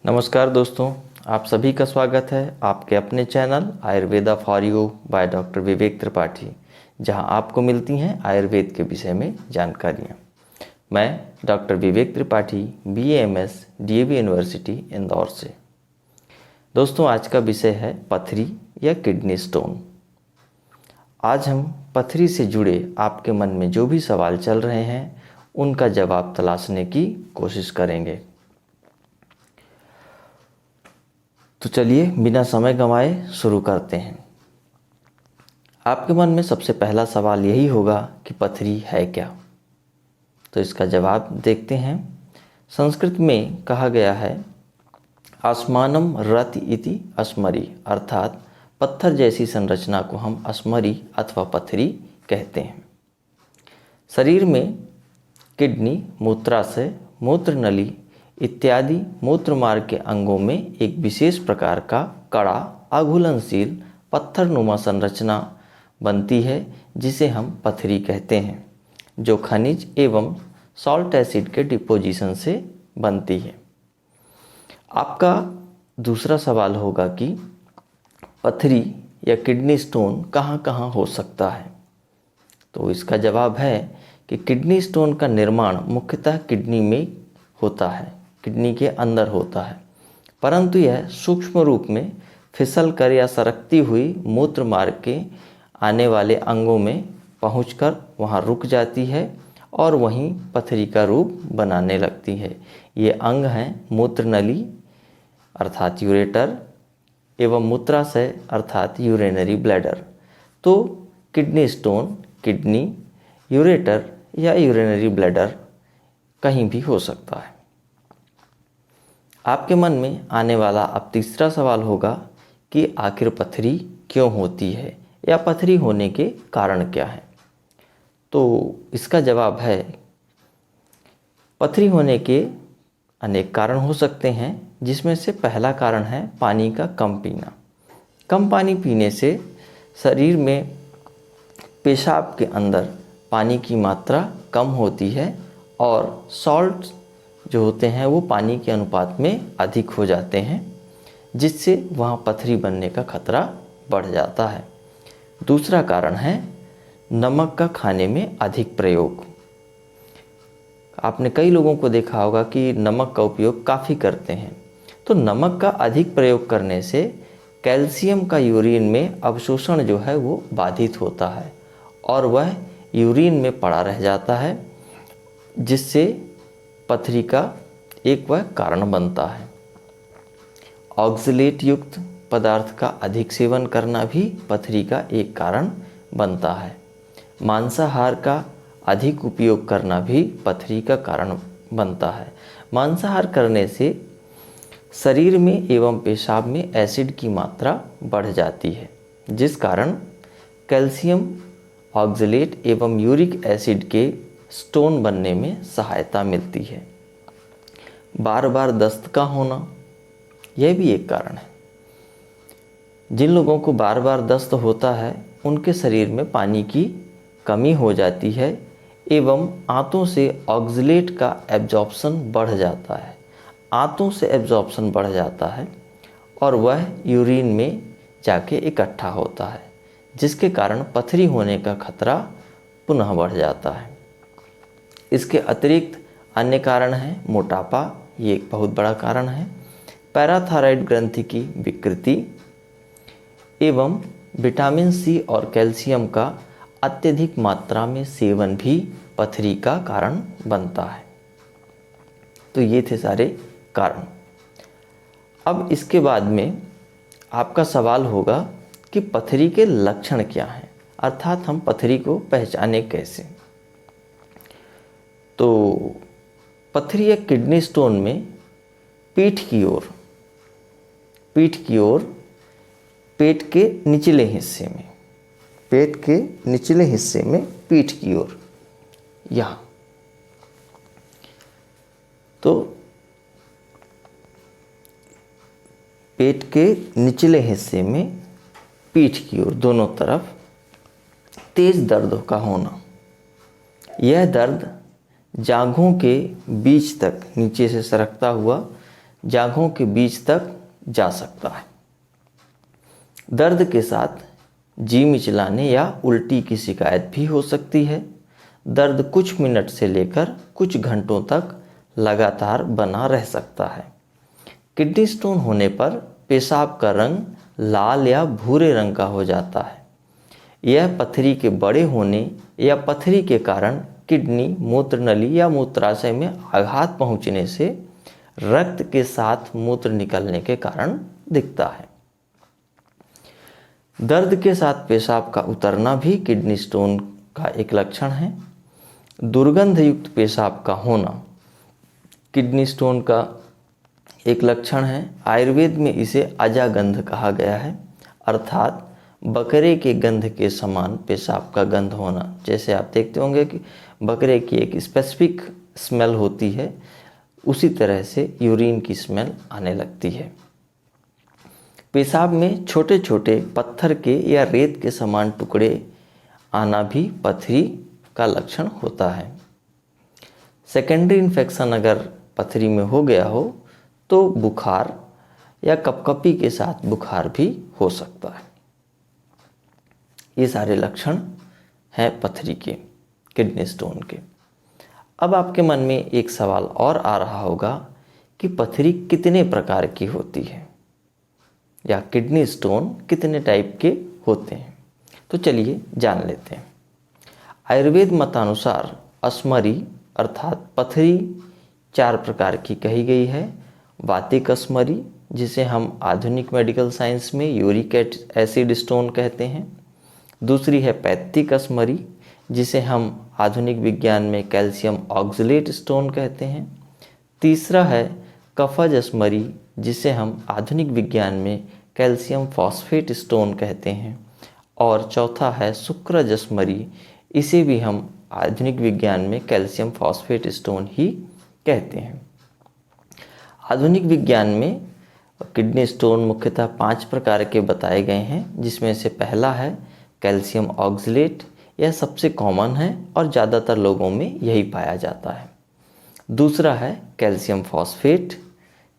नमस्कार दोस्तों, आप सभी का स्वागत है आपके अपने channel Ayurveda for you by doctor Vivek Tripathi, जहां आपको मिलती हैं आयुर्वेद के विषय में जानकारियां। मैं doctor Vivek Tripathi BAMS DAV university Indore से। दोस्तों, आज का विषय है पथरी या किडनी स्टोन। आज हम पथरी से जुड़े आपके मन में जो भी सवाल चल रहे हैं उनका जवाब तलाशने की कोशिश करेंगे। तो चलिए बिना समय गंवाए शुरू करते हैं। आपके मन में सबसे पहला सवाल यही होगा कि पथरी है क्या। तो इसका जवाब देखते हैं। संस्कृत में कहा गया है आसमानम रति इति अस्मरी, अर्थात पत्थर जैसी संरचना को हम अस्मरी अथवा पथरी कहते हैं। शरीर में किडनी, मूत्राशय, मूत्र नली इत्यादि मूत्र मार्ग के अंगों में एक विशेष प्रकार का कड़ा आघूलनशील पत्थरनुमा संरचना बनती है जिसे हम पथरी कहते हैं, जो खनिज एवं सॉल्ट एसिड के डिपोजिशन से बनती है। आपका दूसरा सवाल होगा कि पथरी या किडनी स्टोन कहाँ कहाँ हो सकता है। तो इसका जवाब है कि किडनी स्टोन का निर्माण मुख्यतः किडनी में होता है, किडनी के अंदर होता है, परंतु यह सूक्ष्म रूप में फिसल कर या सरकती हुई मूत्र मार्ग के आने वाले अंगों में पहुंचकर वहां रुक जाती है और वहीं पथरी का रूप बनाने लगती है। ये अंग हैं मूत्र नली अर्थात यूरेटर एवं मूत्राशय अर्थात यूरिनरी ब्लैडर। तो किडनी स्टोन किडनी, यूरेटर या यूरिनरी ब्लैडर कहीं भी हो सकता है। आपके मन में आने वाला अब तीसरा सवाल होगा कि आखिर पथरी क्यों होती है या पथरी होने के कारण क्या है। तो इसका जवाब है पथरी होने के अनेक कारण हो सकते हैं, जिसमें से पहला कारण है पानी का कम पीना। कम पानी पीने से शरीर में पेशाब के अंदर पानी की मात्रा कम होती है और सॉल्ट जो होते हैं वो पानी के अनुपात में अधिक हो जाते हैं, जिससे वहाँ पथरी बनने का खतरा बढ़ जाता है। दूसरा कारण है नमक का खाने में अधिक प्रयोग। आपने कई लोगों को देखा होगा कि नमक का उपयोग काफ़ी करते हैं। तो नमक का अधिक प्रयोग करने से कैल्शियम का यूरिन में अवशोषण जो है वो बाधित होता है और वह यूरिन में पड़ा रह जाता है, जिससे पथरी का एक वह कारण बनता है। ऑक्सलेट युक्त पदार्थ का अधिक सेवन करना भी पथरी का एक कारण बनता है। मांसाहार का अधिक उपयोग करना भी पथरी का कारण बनता है। मांसाहार करने से शरीर में एवं पेशाब में एसिड की मात्रा बढ़ जाती है, जिस कारण कैल्शियम, ऑक्सलेट एवं यूरिक एसिड के स्टोन बनने में सहायता मिलती है। बार बार दस्त का होना यह भी एक कारण है। जिन लोगों को बार बार दस्त होता है उनके शरीर में पानी की कमी हो जाती है एवं आंतों से ऑक्सलेट का एब्जॉर्प्शन बढ़ जाता है। आंतों से एब्जॉर्प्शन बढ़ जाता है और वह यूरिन में जाके इकट्ठा होता है, जिसके कारण पथरी होने का खतरा पुनः बढ़ जाता है। इसके अतिरिक्त अन्य कारण हैं मोटापा, ये एक बहुत बड़ा कारण है। पैराथायरॉयड ग्रंथि की विकृति एवं विटामिन सी और कैल्शियम का अत्यधिक मात्रा में सेवन भी पथरी का कारण बनता है। तो ये थे सारे कारण। अब इसके बाद में आपका सवाल होगा कि पथरी के लक्षण क्या हैं, अर्थात हम पथरी को पहचाने कैसे। तो पथरी या किडनी स्टोन में पीठ की ओर, पेट के निचले हिस्से में, पेट के निचले हिस्से में पीठ की ओर यहाँ, तो पेट के निचले हिस्से में पीठ की ओर दोनों तरफ तेज दर्द का होना। यह दर्द जांघों के बीच तक नीचे से सरकता हुआ जांघों के बीच तक जा सकता है। दर्द के साथ जी मिचलाने या उल्टी की शिकायत भी हो सकती है। दर्द कुछ मिनट से लेकर कुछ घंटों तक लगातार बना रह सकता है। किडनी स्टोन होने पर पेशाब का रंग लाल या भूरे रंग का हो जाता है। यह पथरी के बड़े होने या पथरी के कारण किडनी, मूत्रनली या मूत्राशय में आघात पहुंचने से रक्त के साथ मूत्र निकलने के कारण दिखता है। दर्द के साथ पेशाब का उतरना भी किडनी स्टोन का एक लक्षण है। दुर्गंध युक्त पेशाब का होना किडनी स्टोन का एक लक्षण है। आयुर्वेद में इसे अजागंध कहा गया है, अर्थात बकरे के गंध के समान पेशाब का गंध होना। जैसे आप देखते होंगे कि बकरे की एक स्पेसिफिक स्मेल होती है, उसी तरह से यूरिन की स्मेल आने लगती है। पेशाब में छोटे छोटे पत्थर के या रेत के समान टुकड़े आना भी पथरी का लक्षण होता है। सेकेंडरी इन्फेक्शन अगर पथरी में हो गया हो तो बुखार या कपकपी के साथ बुखार भी हो सकता है। ये सारे लक्षण हैं पथरी के, किडनी स्टोन के। अब आपके मन में एक सवाल और आ रहा होगा कि पथरी कितने प्रकार की होती है या किडनी स्टोन कितने टाइप के होते हैं। तो चलिए जान लेते हैं। आयुर्वेद मतानुसार अस्मरी अर्थात पथरी 4 प्रकार की कही गई है। वातिक अस्मरी, जिसे हम आधुनिक मेडिकल साइंस में यूरिक एसिड स्टोन कहते हैं। दूसरी है पैत्तिक अस्मरी, जिसे हम आधुनिक विज्ञान में कैल्शियम ऑक्सलेट स्टोन कहते हैं। तीसरा है कफज अस्मरी, जिसे हम आधुनिक विज्ञान में कैल्शियम फॉस्फेट स्टोन कहते हैं। और चौथा है शुक्रज अस्मरी, इसे भी हम आधुनिक विज्ञान में कैल्शियम फॉस्फेट स्टोन ही कहते हैं। आधुनिक विज्ञान में किडनी स्टोन मुख्यतः 5 प्रकार के बताए गए हैं, जिसमें से पहला है कैल्शियम ऑक्सलेट। यह सबसे कॉमन है और ज़्यादातर लोगों में यही पाया जाता है। दूसरा है कैल्शियम फॉस्फेट।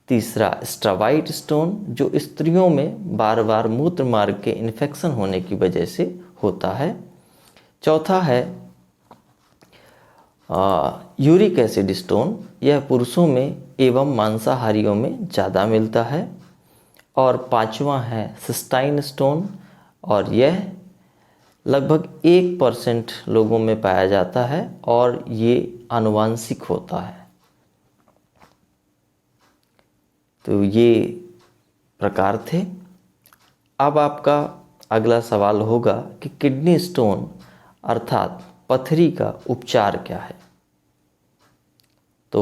तीसरा स्ट्रावाइट स्टोन, जो स्त्रियों में बार बार मूत्र मार्ग के इन्फेक्शन होने की वजह से होता है। चौथा है यूरिक एसिड स्टोन, यह पुरुषों में एवं मांसाहारियों में ज़्यादा मिलता है। और पांचवा है सिस्टाइन स्टोन, और यह लगभग 1% लोगों में पाया जाता है और ये आनुवांशिक होता है। तो ये प्रकार थे। अब आपका अगला सवाल होगा कि किडनी स्टोन अर्थात पथरी का उपचार क्या है। तो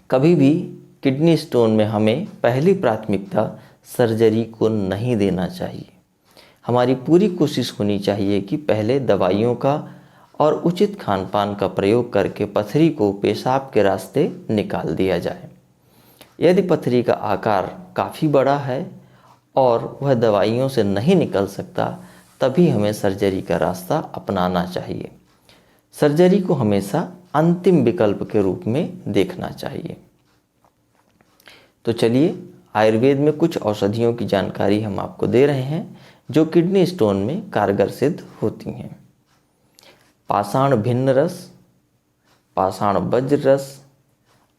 कभी भी किडनी स्टोन में हमें पहली प्राथमिकता सर्जरी को नहीं देना चाहिए। हमारी पूरी कोशिश होनी चाहिए कि पहले दवाइयों का और उचित खान पान का प्रयोग करके पथरी को पेशाब के रास्ते निकाल दिया जाए। यदि पथरी का आकार काफ़ी बड़ा है और वह दवाइयों से नहीं निकल सकता, तभी हमें सर्जरी का रास्ता अपनाना चाहिए। सर्जरी को हमेशा अंतिम विकल्प के रूप में देखना चाहिए। तो चलिए आयुर्वेद में कुछ औषधियों की जानकारी हम आपको दे रहे हैं जो किडनी स्टोन में कारगर सिद्ध होती हैं। पाषाण भिन्न रस, पाषाण वज्र रस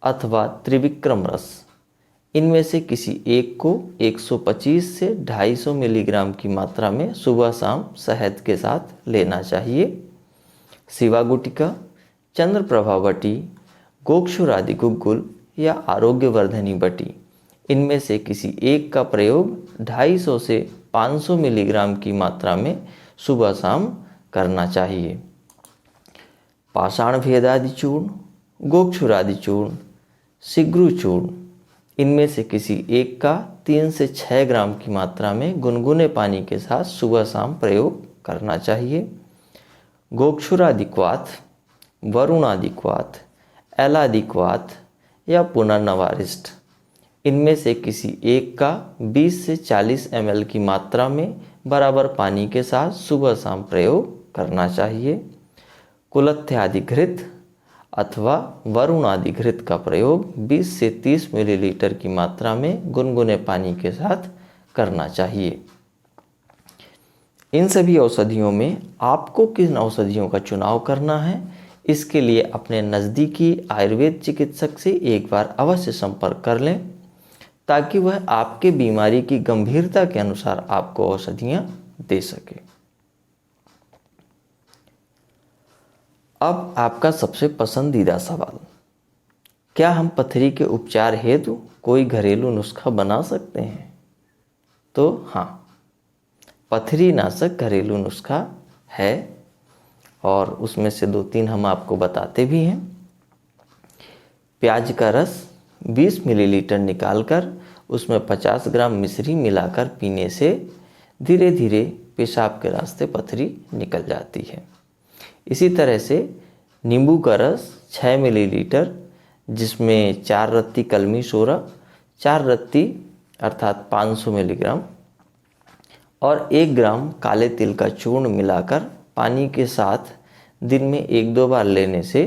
अथवा त्रिविक्रम रस, इनमें से किसी एक को 125 से 250 मिलीग्राम की मात्रा में सुबह शाम शहद के साथ लेना चाहिए। शिवा गुटिका, चंद्रप्रभा बटी, गोक्षुरादि गुग्गुल या आरोग्यवर्धनी बटी, इनमें से किसी एक का प्रयोग 250 से 500 मिलीग्राम की मात्रा में सुबह शाम करना चाहिए। पाषाण भेदादि चूर्ण, गोक्षुरादि चूर्ण, शिग्रु चूर्ण, इनमें से किसी एक का 3 से 6 ग्राम की मात्रा में गुनगुने पानी के साथ सुबह शाम प्रयोग करना चाहिए। गोक्षुरादिक्वाथ, वरुणादिक्वाथ, एलादिक्वाथ या पुनर्नवारिष्ट, इनमें से किसी एक का 20 से 40 ml की मात्रा में बराबर पानी के साथ सुबह शाम प्रयोग करना चाहिए। कुलत्थ्यादिघृत अथवा वरुण आदि घृत का प्रयोग 20 से 30 मिलीलीटर की मात्रा में गुनगुने पानी के साथ करना चाहिए। इन सभी औषधियों में आपको किन औषधियों का चुनाव करना है, इसके लिए अपने नज़दीकी आयुर्वेद चिकित्सक से एक बार अवश्य संपर्क कर लें, ताकि वह आपके बीमारी की गंभीरता के अनुसार आपको औषधियाँ दे सके। अब आपका सबसे पसंदीदा सवाल, क्या हम पथरी के उपचार हेतु कोई घरेलू नुस्खा बना सकते हैं? तो हाँ, पथरी नाशक घरेलू नुस्खा है और उसमें से 2-3 हम आपको बताते भी हैं। प्याज का रस 20 मिलीलीटर निकालकर उसमें 50 ग्राम मिश्री मिलाकर पीने से धीरे धीरे पेशाब के रास्ते पथरी निकल जाती है। इसी तरह से नींबू का रस 6 मिलीलीटर, जिसमें 4 रत्ती कलमी सोरा, 4 रत्ती अर्थात 500 मिलीग्राम और 1 ग्राम काले तिल का चूर्ण मिलाकर पानी के साथ दिन में 1-2 बार लेने से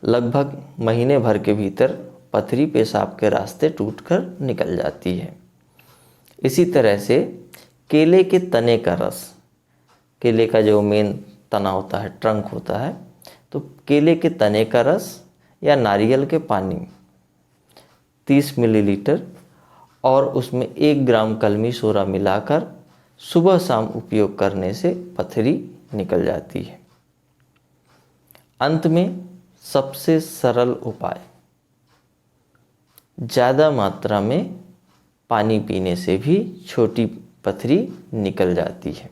लगभग महीने भर के भीतर पथरी पेशाब के रास्ते टूटकर निकल जाती है। इसी तरह से केले के तने का रस, केले का जो मेन तना होता है, ट्रंक होता है, तो केले के तने का रस या नारियल के पानी 30 मिलीलीटर और उसमें 1 ग्राम कलमी सोरा मिलाकर सुबह शाम उपयोग करने से पथरी निकल जाती है। अंत में सबसे सरल उपाय, ज़्यादा मात्रा में पानी पीने से भी छोटी पथरी निकल जाती है।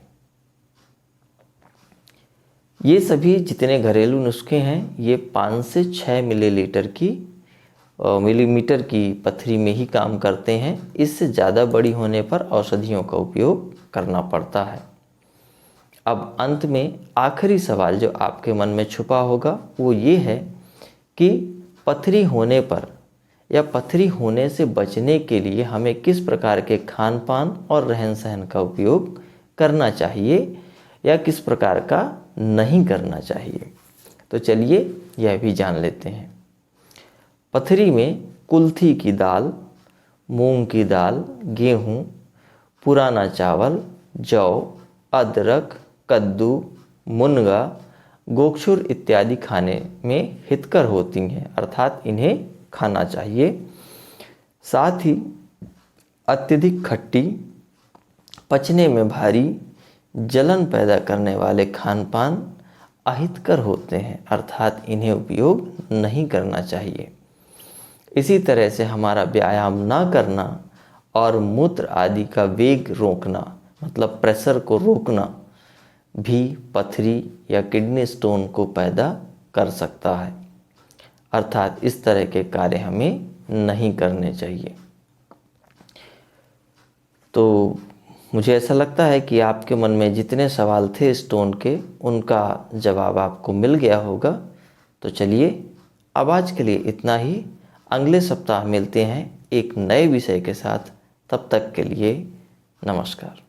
ये सभी जितने घरेलू नुस्खे हैं, ये 5 से 6 मिलीमीटर की पथरी में ही काम करते हैं। इससे ज़्यादा बड़ी होने पर औषधियों का उपयोग करना पड़ता है। अब अंत में आखिरी सवाल जो आपके मन में छुपा होगा वो ये है कि पथरी होने पर या पथरी होने से बचने के लिए हमें किस प्रकार के खान पान और रहन सहन का उपयोग करना चाहिए या किस प्रकार का नहीं करना चाहिए। तो चलिए यह भी जान लेते हैं। पथरी में कुल्थी की दाल, मूंग की दाल, गेहूँ, पुराना चावल, जौ, अदरक, कद्दू, मुनगा, गोखचुर इत्यादि खाने में हितकर होती हैं, अर्थात इन्हें खाना चाहिए। साथ ही अत्यधिक खट्टी, पचने में भारी, जलन पैदा करने वाले खान पान अहितकर होते हैं, अर्थात इन्हें उपयोग नहीं करना चाहिए। इसी तरह से हमारा व्यायाम ना करना और मूत्र आदि का वेग रोकना, मतलब प्रेशर को रोकना, भी पथरी या किडनी स्टोन को पैदा कर सकता है, अर्थात इस तरह के कार्य हमें नहीं करने चाहिए। तो मुझे ऐसा लगता है कि आपके मन में जितने सवाल थे स्टोन के, उनका जवाब आपको मिल गया होगा। तो चलिए अब आज के लिए इतना ही। अगले सप्ताह मिलते हैं एक नए विषय के साथ। तब तक के लिए नमस्कार।